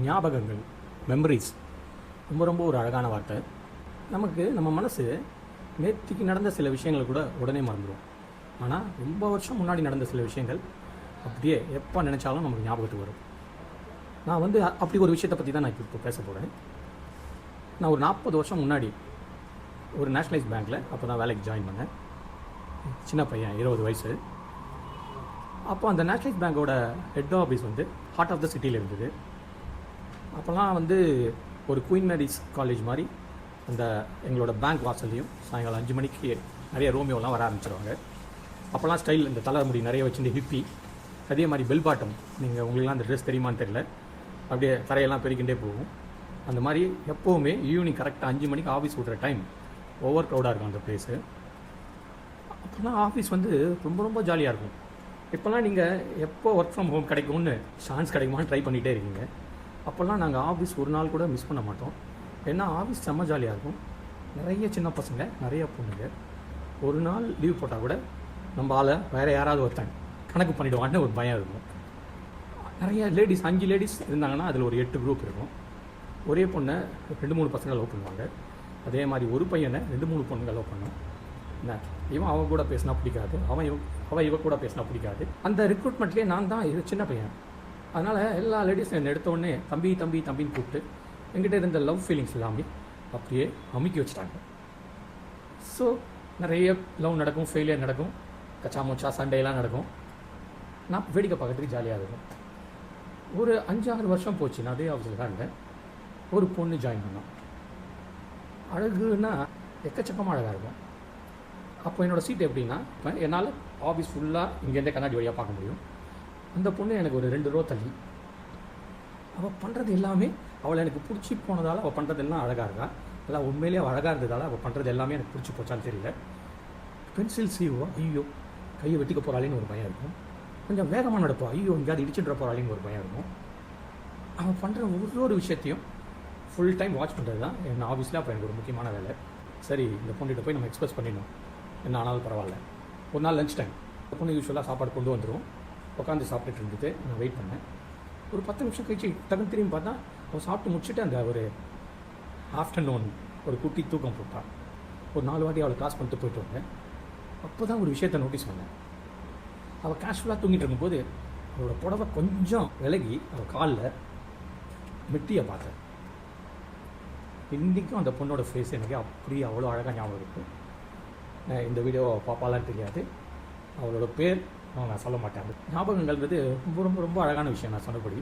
ஞாபகங்கள், மெமரிஸ் ரொம்ப ரொம்ப ஒரு அழகான வார்த்தை. நமக்கு நம்ம மனசு நேற்றுக்கு நடந்த சில விஷயங்களை கூட உடனே மறந்துடும். ஆனால் ரொம்ப வருஷம் முன்னாடி நடந்த சில விஷயங்கள் அப்படியே எப்போ நினச்சாலும் நமக்கு ஞாபகத்துக்கு வரும். நான் அப்படி ஒரு விஷயத்தை பற்றி தான் நான் இப்போ பேச போகிறேன். நான் ஒரு 40 வருஷம் முன்னாடி ஒரு நேஷ்னலைஸ் பேங்க்கில் அப்போ தான் வேலைக்கு ஜாயின் பண்ணேன். சின்ன பையன், 20 வயசு. அப்போ அந்த நேஷ்னலைஸ் பேங்கோட head office heart of the சிட்டியில் இருந்தது. அப்போல்லாம் ஒரு குயின் மேரிஸ் காலேஜ் மாதிரி அந்த எங்களோட பேங்க் வாசல்லையும் சாயங்காலம் 5 மணிக்கு நிறைய ரோமியோலாம் வர ஆரம்பிச்சிருவாங்க. அப்போல்லாம் ஸ்டைல் இந்த தலைமுடி நிறைய வச்சுட்டு ஹிப்பி, அதே மாதிரி பெல் பாட்டம், உங்களுக்குலாம் அந்த ட்ரெஸ் தெரியுமான்னு தெரியல, அப்படியே தரையெல்லாம் பெருக்கிண்டே போகும். அந்த மாதிரி எப்போவுமே ஈவினிங் கரெக்டாக 5 மணிக்கு ஆஃபீஸ் விட்ற டைம் ஓவர் க்ரௌடாக இருக்கும் அந்த பிளேஸு. அப்போல்லாம் ஆஃபீஸ் ரொம்ப ரொம்ப ஜாலியாக இருக்கும். இப்போல்லாம் நீங்கள் எப்போ ஒர்க் ஃப்ரம் ஹோம் கிடைக்கும்னு சான்ஸ் கிடைக்குமான்னு ட்ரை பண்ணிகிட்டே இருக்கீங்க. அப்போல்லாம் நாங்கள் ஆஃபீஸ் ஒரு நாள் கூட மிஸ் பண்ண மாட்டோம். ஏன்னா ஆஃபீஸ் செம்ம ஜாலியாக இருக்கும். நிறைய சின்ன பசங்க, நிறைய பொண்ணுங்க. ஒரு நாள் லீவ் போட்டால் கூட நம்ம ஆளை வேறு யாராவது ஒருத்தங்க கணக்கு பண்ணிவிடுவான்னு ஒரு பயம் இருக்கும். நிறைய லேடிஸ், 5 லேடிஸ் இருந்தாங்கன்னா அதில் ஒரு 8 குரூப் இருக்கும். ஒரே பொண்ணை 2-3 பசங்க லவ் பண்ணுவாங்க. அதே மாதிரி ஒரு பையனை 2-3 பொண்ணுங்க லவ் பண்ணும். என்ன, இவன் அவன் கூட பேசினா பிடிக்காது, அவன் இவ கூட பேசினா பிடிக்காது. அந்த ரெக்ரூட்மெண்ட்லேயே நான் தான் சின்ன பையன். அதனால் எல்லா லேடிஸும் என்னை எடுத்தோடனே தம்பி தம்பி தம்பின்னு கூப்பிட்டு என்கிட்ட இருந்த லவ் ஃபீலிங்ஸ் எல்லாமே அப்படியே அமுக்கி வச்சுட்டாங்க. ஸோ நிறைய லவ் நடக்கும், ஃபெயிலியர் நடக்கும், கச்சா மூச்சா சண்டையெல்லாம் நடக்கும். நான் வேடிக்கை பார்க்கறதுக்கு ஜாலியாக இருக்கும். ஒரு 5-6 வருஷம் போச்சு. நான் அதே ஆஃபீஸில் தான் இருந்தேன். ஒரு பொண்ணு ஜாயின் பண்ணோம். அழகுன்னா எக்கச்சக்கமாக அழகாக இருக்கும். அப்போ என்னோடய சீட் எப்படின்னா, என்னால் ஆஃபீஸ் ஃபுல்லாக இங்கேருந்தே கண்ணாடி வழியாக பார்க்க முடியும். அந்த பொண்ணு எனக்கு ஒரு 2 ரோ தள்ளி. அவள் பண்ணுறது எல்லாமே, அவளை எனக்கு பிடிச்சி போனதால் அவள் பண்ணுறதெல்லாம் அழகாக இருக்கா, எல்லாம் உண்மையிலேயே அவள் அழகாக இருந்ததால் அவள் பண்ணுறது எல்லாமே எனக்கு பிடிச்சி போச்சான்னு தெரியல. பென்சில் சீவோ, ஐயோ கையை வெட்டிக்க போகிறாளின்னு ஒரு பயம் இருக்கும். கொஞ்சம் வேகமாக நடப்போம், ஐயோ எங்கேயாவது இடிச்சுன்ற போகிறாளின்னு ஒரு பயம் இருக்கும். அவன் பண்ணுற ஒவ்வொரு விஷயத்தையும் ஃபுல் டைம் வாட்ச் பண்ணுறது தான் என் ஆஃபீஸில் அப்போ எனக்கு ஒரு முக்கியமான வேலை. சரி, இந்த பொண்ணுகிட்ட போய் நம்ம எக்ஸ்பிரஸ் பண்ணிடணும், என்ன ஆனாலும் பரவாயில்ல. ஒரு நாள் லஞ்ச் டைம், இந்த பொண்ணு யூஸ்வலாக சாப்பாடு கொண்டு வந்துடும். உட்காந்து சாப்பிட்டுட்டு இருந்துட்டு நான் வெயிட் பண்ணேன். ஒரு 10 நிமிஷம் கழிச்சு டக்குன்னு திரும்பி பார்த்தா அவள் சாப்பிட்டு முடிச்சுட்டு அந்த ஒரு ஆஃப்டர்நூன் ஒரு குட்டி தூக்கம் போட்டாள். ஒரு 4 வாட்டி அவளை கிராஸ் பண்ணிட்டு போயிட்டு வந்தேன். அப்போ தான் ஒரு விஷயத்தை நோட்டீஸ் பண்ணேன். அவள் கேஷுவலாக தூங்கிட்டு இருக்கும்போது அவளோட புடவை கொஞ்சம் விலகி அவள் காலில் மெட்டியை பார்த்தேன். இன்றைக்கும் அந்த பொண்ணோட ஃபேஸ் எனக்கு அப்படியே அவ்வளோ அழகாக ஞாபகம் இருக்குது. இந்த வீடியோ பாப்பாலான்னு தெரியாது, அவளோட பேர் நான் சொல்ல மாட்டேன். ஞாபகங்கள்ன்றது ரொம்ப ரொம்ப ரொம்ப அழகான விஷயம். நான் சொன்னபடி